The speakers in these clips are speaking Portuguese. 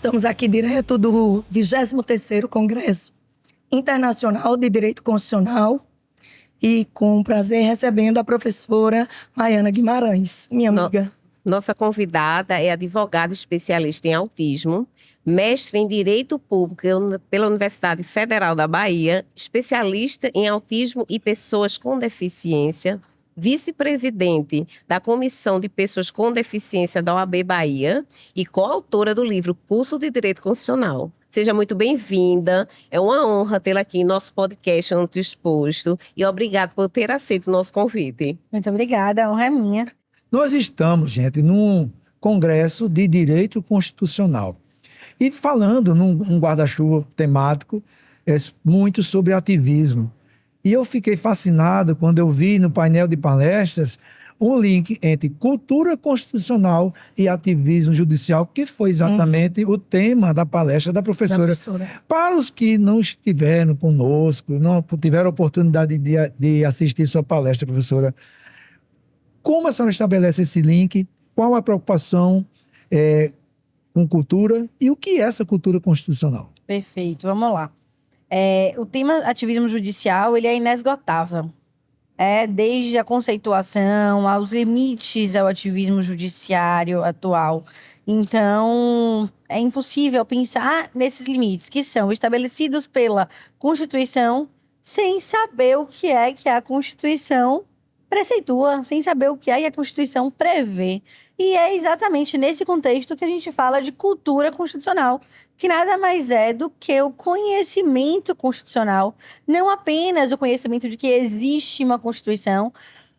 Estamos aqui direto do 23º Congresso Internacional de Direito Constitucional e com prazer recebendo a professora Maiana Guimarães, minha amiga. Nossa convidada é advogada especialista em autismo, mestre em Direito Público pela Universidade Federal da Bahia, especialista em autismo e pessoas com deficiência, vice-presidente da Comissão de Pessoas com Deficiência da OAB Bahia e coautora do livro Curso de Direito Constitucional. Seja muito bem-vinda, é uma honra tê-la aqui em nosso podcast Ante Exposto e obrigado por ter aceito o nosso convite. Muito obrigada, a honra é minha. Nós estamos, gente, num congresso de direito constitucional e falando num guarda-chuva temático muito sobre ativismo. E eu fiquei fascinado quando eu vi no painel de palestras um link entre cultura constitucional e ativismo judicial, que foi exatamente o tema da palestra da professora. Para os que não estiveram conosco, não tiveram a oportunidade de assistir sua palestra, professora, como a senhora estabelece esse link? Qual a preocupação com cultura e o que é essa cultura constitucional? Perfeito, vamos lá. O tema ativismo judicial, ele é inesgotável. Desde a conceituação, aos limites ao ativismo judiciário atual. Então, é impossível pensar nesses limites que são estabelecidos pela Constituição sem saber o que a Constituição preceitua, sem saber o que a Constituição prevê. E é exatamente nesse contexto que a gente fala de cultura constitucional, que nada mais é do que o conhecimento constitucional, não apenas o conhecimento de que existe uma Constituição,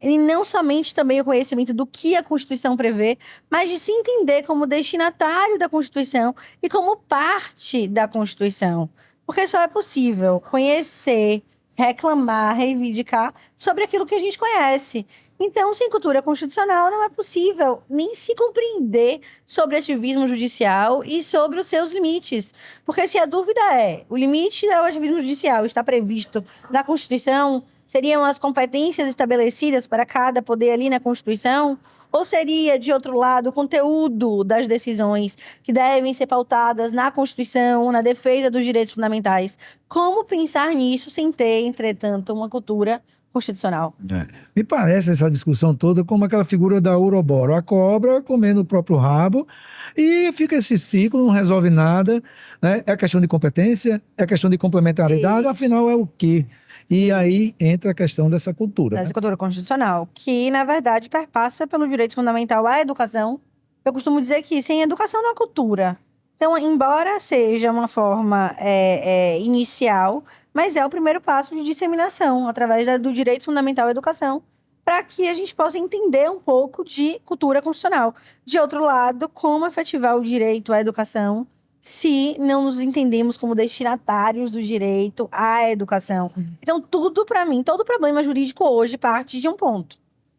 e não somente também o conhecimento do que a Constituição prevê, mas de se entender como destinatário da Constituição e como parte da Constituição. Porque só é possível conhecer, reclamar, reivindicar sobre aquilo que a gente conhece. Então, sem cultura constitucional, não é possível nem se compreender sobre ativismo judicial e sobre os seus limites. Porque se a dúvida o limite do ativismo judicial está previsto na Constituição, seriam as competências estabelecidas para cada poder ali na Constituição? Ou seria, de outro lado, o conteúdo das decisões que devem ser pautadas na Constituição, na defesa dos direitos fundamentais? Como pensar nisso sem ter, entretanto, uma cultura constitucional? Me parece essa discussão toda como aquela figura da Ouroboros, a cobra comendo o próprio rabo, e fica esse ciclo, não resolve nada, né? É questão de competência, é questão de complementaridade, Isso. Afinal é o quê? E aí entra a questão dessa cultura. Dessa cultura constitucional, que, na verdade, perpassa pelo direito fundamental à educação. Eu costumo dizer que sem educação não há cultura. Então, embora seja uma forma inicial, mas é o primeiro passo de disseminação, através do direito fundamental à educação, para que a gente possa entender um pouco de cultura constitucional. De outro lado, como efetivar o direito à educação se não nos entendemos como destinatários do direito à educação? Então, tudo para mim, todo problema jurídico hoje parte de um ponto: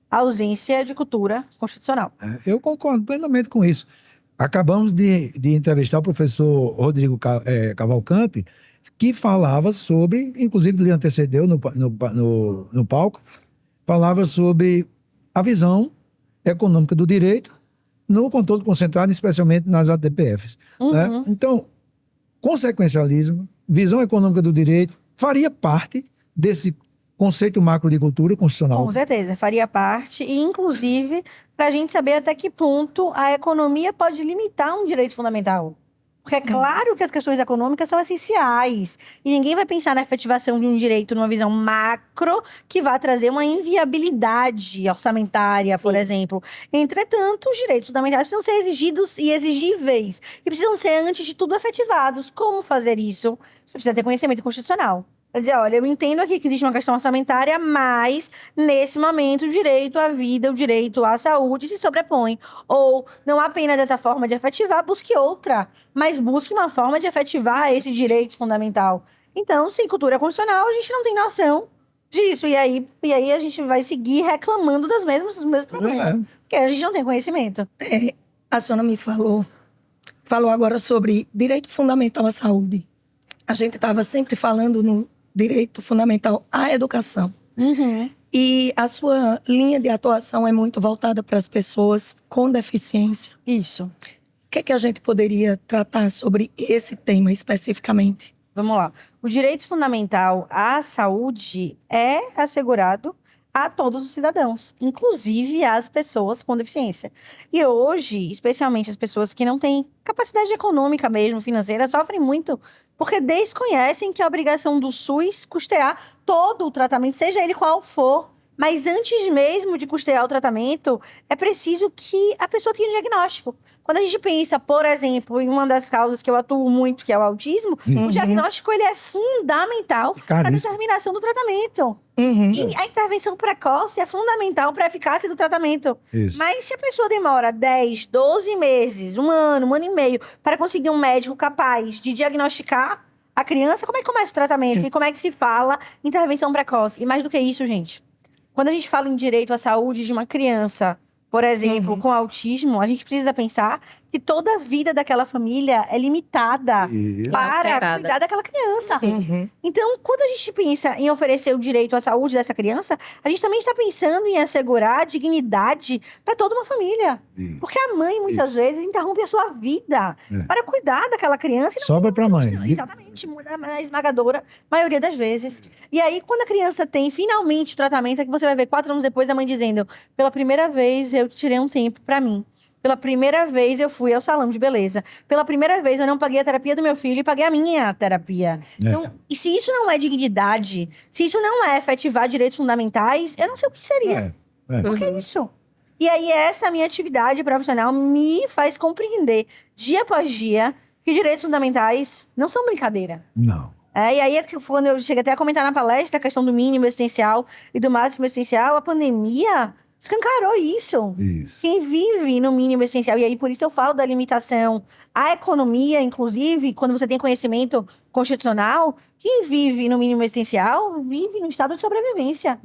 a ausência de cultura constitucional. Eu concordo plenamente com isso. Acabamos de entrevistar o professor Rodrigo Cavalcante, que falava sobre, inclusive lhe antecedeu no palco, falava sobre a visão econômica do direito no controle concentrado, especialmente nas ADPFs. Né? Então, consequencialismo, visão econômica do direito, faria parte desse conceito macro de cultura constitucional. Com certeza, faria parte, e inclusive para a gente saber até que ponto a economia pode limitar um direito fundamental. Porque é claro que as questões econômicas são essenciais. E ninguém vai pensar na efetivação de um direito numa visão macro que vai trazer uma inviabilidade orçamentária, por exemplo. Entretanto, os direitos fundamentais precisam ser exigidos e exigíveis. E precisam ser, antes de tudo, efetivados. Como fazer isso? Você precisa ter conhecimento constitucional. Quer dizer, olha, eu entendo aqui que existe uma questão orçamentária, mas, nesse momento, o direito à vida, o direito à saúde se sobrepõe. Ou, não apenas essa forma de efetivar, busque outra, mas busque uma forma de efetivar esse direito fundamental. Então, sem cultura constitucional, a gente não tem noção disso. E aí a gente vai seguir reclamando dos mesmos problemas. Porque a gente não tem conhecimento. A senhora me falou agora sobre direito fundamental à saúde. A gente estava sempre falando no direito fundamental à educação. E a sua linha de atuação é muito voltada para as pessoas com deficiência. Isso. que é que a gente poderia tratar sobre esse tema especificamente? Vamos lá. O direito fundamental à saúde é assegurado a todos os cidadãos, inclusive às pessoas com deficiência. E hoje, especialmente as pessoas que não têm capacidade econômica mesmo, financeira, sofrem muito porque desconhecem que a obrigação do SUS custear todo o tratamento, seja ele qual for. Mas antes mesmo de custear o tratamento, é preciso que a pessoa tenha um diagnóstico. Quando a gente pensa, por exemplo, em uma das causas que eu atuo muito, que é o autismo, o diagnóstico ele é fundamental para a determinação do tratamento. E a intervenção precoce é fundamental para a eficácia do tratamento. Isso. Mas se a pessoa demora 10, 12 meses, um ano e meio, para conseguir um médico capaz de diagnosticar a criança, como é que começa o tratamento? E como é que se fala intervenção precoce? E mais do que isso, gente, quando a gente fala em direito à saúde de uma criança, por exemplo, com autismo, a gente precisa pensar que toda a vida daquela família é limitada para cuidar daquela criança. Então, quando a gente pensa em oferecer o direito à saúde dessa criança, a gente também está pensando em assegurar a dignidade para toda uma família. Porque a mãe, muitas vezes, interrompe a sua vida para cuidar daquela criança. E não sobra para a mãe. Exatamente, a esmagadora maioria das vezes. E aí, quando a criança tem finalmente o tratamento, é que você vai ver 4 anos depois a mãe dizendo: pela primeira vez eu tirei um tempo para mim. Pela primeira vez eu fui ao salão de beleza. Pela primeira vez eu não paguei a terapia do meu filho e paguei a minha terapia. Então, e se isso não é dignidade, se isso não é efetivar direitos fundamentais, eu não sei o que seria. Por que isso? E aí essa minha atividade profissional me faz compreender, dia após dia, que direitos fundamentais não são brincadeira. Não. E aí, quando eu cheguei até a comentar na palestra a questão do mínimo essencial e do máximo essencial, a pandemia escancarou isso. Quem vive no mínimo essencial, e aí por isso eu falo da limitação à economia, inclusive, quando você tem conhecimento constitucional, quem vive no mínimo essencial vive no estado de sobrevivência.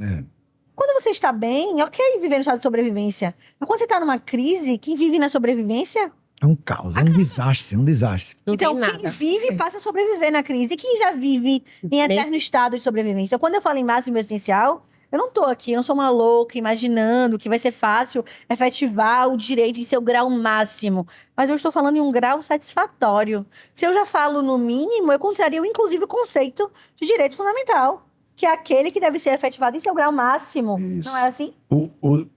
Quando você está bem, ok viver no estado de sobrevivência. Mas quando você está numa crise, quem vive na sobrevivência... É um caos, é um desastre, Não então, tem nada. quem vive passa a sobreviver na crise. E quem já vive em eterno estado de sobrevivência? Quando eu falo em máximo essencial, eu não tô aqui, eu não sou uma louca imaginando que vai ser fácil efetivar o direito em seu grau máximo. Mas eu estou falando em um grau satisfatório. Se eu já falo no mínimo, eu contrario inclusive o conceito de direito fundamental, que é aquele que deve ser efetivado em seu grau máximo. Não é assim?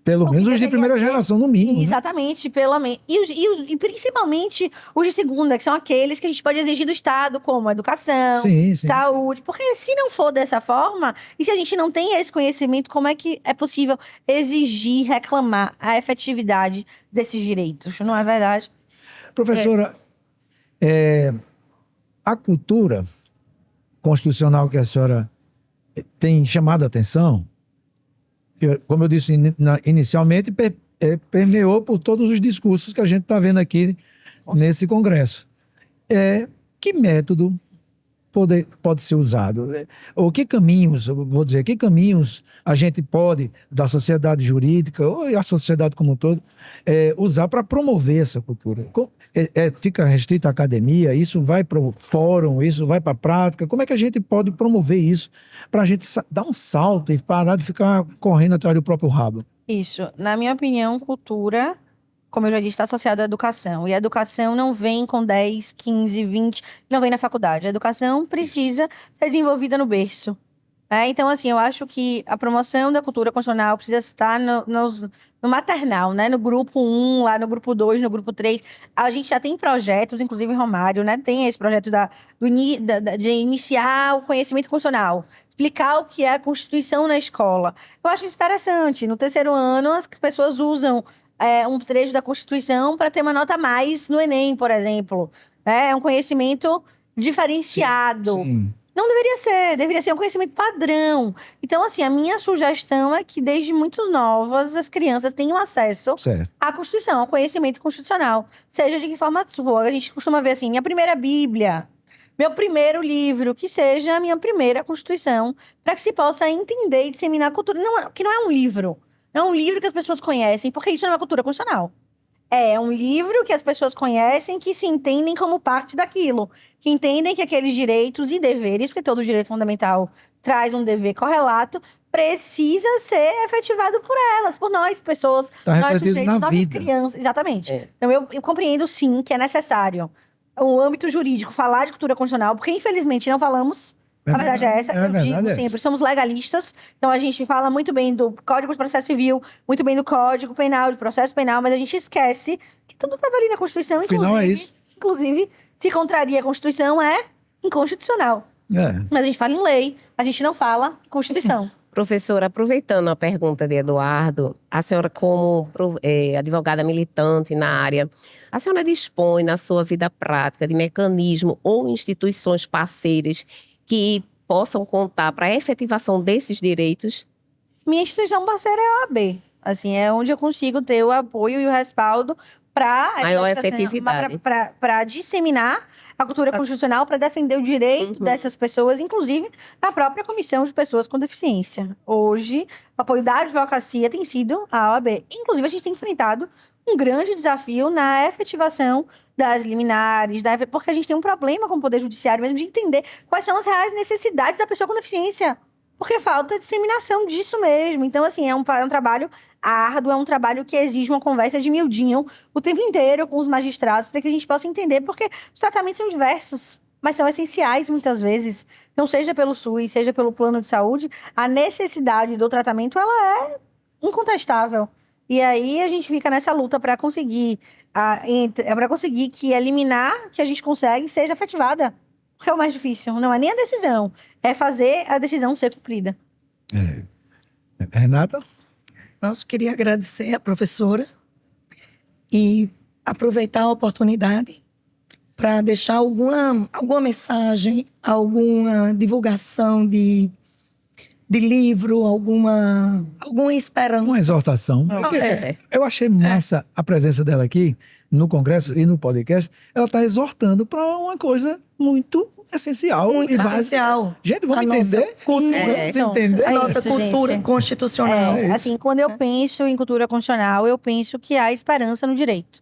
Pelo menos os de primeira geração, no mínimo. Exatamente, pelo menos. E principalmente os de segunda, que são aqueles que a gente pode exigir do Estado, como educação, saúde. Porque se não for dessa forma, e se a gente não tem esse conhecimento, como é que é possível exigir, reclamar a efetividade desses direitos? Não é verdade? Professora, a cultura constitucional que a senhora tem chamado a atenção, como eu disse inicialmente, permeou por todos os discursos que a gente está vendo aqui nesse congresso. Que método pode ser usado? Ou que caminhos, que caminhos a gente pode, da sociedade jurídica, ou a sociedade como um todo, usar para promover essa cultura? Fica restrito à academia, isso vai para o fórum, isso vai para a prática? Como é que a gente pode promover isso para a gente dar um salto e parar de ficar correndo atrás do próprio rabo? Isso. Na minha opinião, cultura, como eu já disse, está associada à educação. E a educação não vem com 10, 15, 20, não vem na faculdade. A educação precisa ser desenvolvida no berço. Então, assim, eu acho que a promoção da cultura constitucional precisa estar no maternal, né? No grupo 1, lá no grupo 2, no grupo 3. A gente já tem projetos, inclusive em Romário, né? Tem esse projeto de iniciar o conhecimento constitucional. Explicar o que é a Constituição na escola. Eu acho isso interessante. No 3º ano, as pessoas usam um trecho da Constituição para ter uma nota a mais no Enem, por exemplo. É um conhecimento diferenciado. Sim. Não deveria ser um conhecimento padrão. Então, assim, a minha sugestão é que desde muito novas as crianças tenham acesso à Constituição, ao conhecimento constitucional. Seja de que forma for. A gente costuma ver assim, minha primeira Bíblia, meu primeiro livro, que seja a minha primeira Constituição, para que se possa entender e disseminar a cultura. Que não é um livro. Não é um livro que as pessoas conhecem, porque isso não é uma cultura constitucional. É um livro que as pessoas conhecem, que se entendem como parte daquilo. Que entendem que aqueles direitos e deveres, porque todo direito fundamental traz um dever correlato, precisa ser efetivado por elas, por nós, pessoas, Tá nós refletido sujeitos, na nossas vida. crianças. Exatamente. É. Então, eu compreendo, sim, que é necessário o âmbito jurídico falar de cultura constitucional, porque, infelizmente, não falamos. A verdade é essa, eu digo sempre, somos legalistas, então a gente fala muito bem do Código de Processo Civil, muito bem do Código Penal, de Processo Penal, mas a gente esquece que tudo estava ali na Constituição, Afinal, é isso. inclusive, se contraria a Constituição, é inconstitucional. Mas a gente fala em lei, a gente não fala em Constituição. Professora, aproveitando a pergunta de Eduardo, a senhora como advogada militante na área, a senhora dispõe na sua vida prática de mecanismo ou instituições parceiras que possam contar para a efetivação desses direitos? Minha instituição parceira é a OAB. Assim, é onde eu consigo ter o apoio e o respaldo para Maior efetividade. Para disseminar a cultura constitucional, para defender o direito dessas pessoas, inclusive na própria Comissão de Pessoas com Deficiência. Hoje, o apoio da advocacia tem sido a OAB. Inclusive, a gente tem enfrentado um grande desafio na efetivação das liminares, porque a gente tem um problema com o Poder Judiciário mesmo de entender quais são as reais necessidades da pessoa com deficiência. Porque falta disseminação disso mesmo. Então, assim, é um trabalho árduo, é um trabalho que exige uma conversa de miudinho o tempo inteiro com os magistrados, para que a gente possa entender, porque os tratamentos são diversos, mas são essenciais muitas vezes. Então, seja pelo SUS, seja pelo plano de saúde, a necessidade do tratamento, ela é incontestável. E aí, a gente fica nessa luta para conseguir que eliminar, que a gente consegue, seja efetivada. Que é o mais difícil, não é nem a decisão, é fazer a decisão ser cumprida. Renata? Nossa, queria agradecer a professora e aproveitar a oportunidade para deixar alguma mensagem, alguma divulgação de livro, alguma esperança. Uma exortação. Eu achei massa a presença dela aqui no Congresso e no podcast. Ela está exortando para uma coisa muito essencial. Muito e básica. essencial. Gente, vamos A nossa entender? cultura. Vamos entender? A nossa isso, cultura gente. constitucional. Assim, quando eu penso em cultura constitucional, eu penso que há esperança no direito.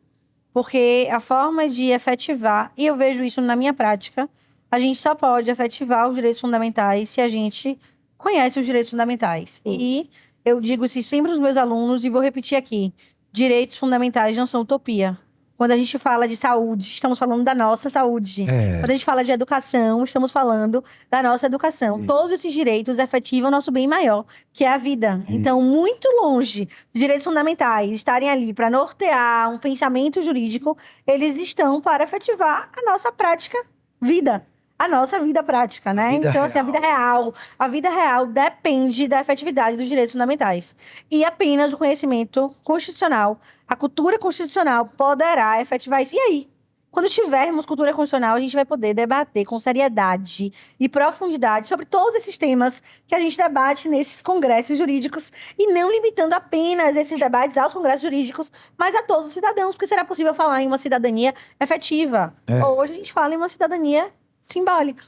Porque a forma de efetivar, e eu vejo isso na minha prática, a gente só pode efetivar os direitos fundamentais se a gente conhece os direitos fundamentais. E eu digo isso sempre aos meus alunos, e vou repetir aqui: direitos fundamentais não são utopia. Quando a gente fala de saúde, estamos falando da nossa saúde. Quando a gente fala de educação, estamos falando da nossa educação. Isso. Todos esses direitos efetivam o nosso bem maior, que é a vida. Isso. Então, muito longe dos direitos fundamentais estarem ali para nortear um pensamento jurídico, eles estão para efetivar a nossa prática vida. A nossa vida prática, né? Então, assim, a vida real depende da efetividade dos direitos fundamentais. E apenas o conhecimento constitucional, a cultura constitucional poderá efetivar isso. E aí? Quando tivermos cultura constitucional, a gente vai poder debater com seriedade e profundidade sobre todos esses temas que a gente debate nesses congressos jurídicos, e não limitando apenas esses debates aos congressos jurídicos, mas a todos os cidadãos, porque será possível falar em uma cidadania efetiva. Hoje a gente fala em uma cidadania simbólica.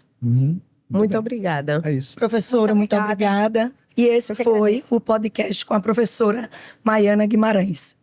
Muito obrigada. É isso. Professora, muito obrigada. E esse foi o podcast com a professora Maiana Guimarães.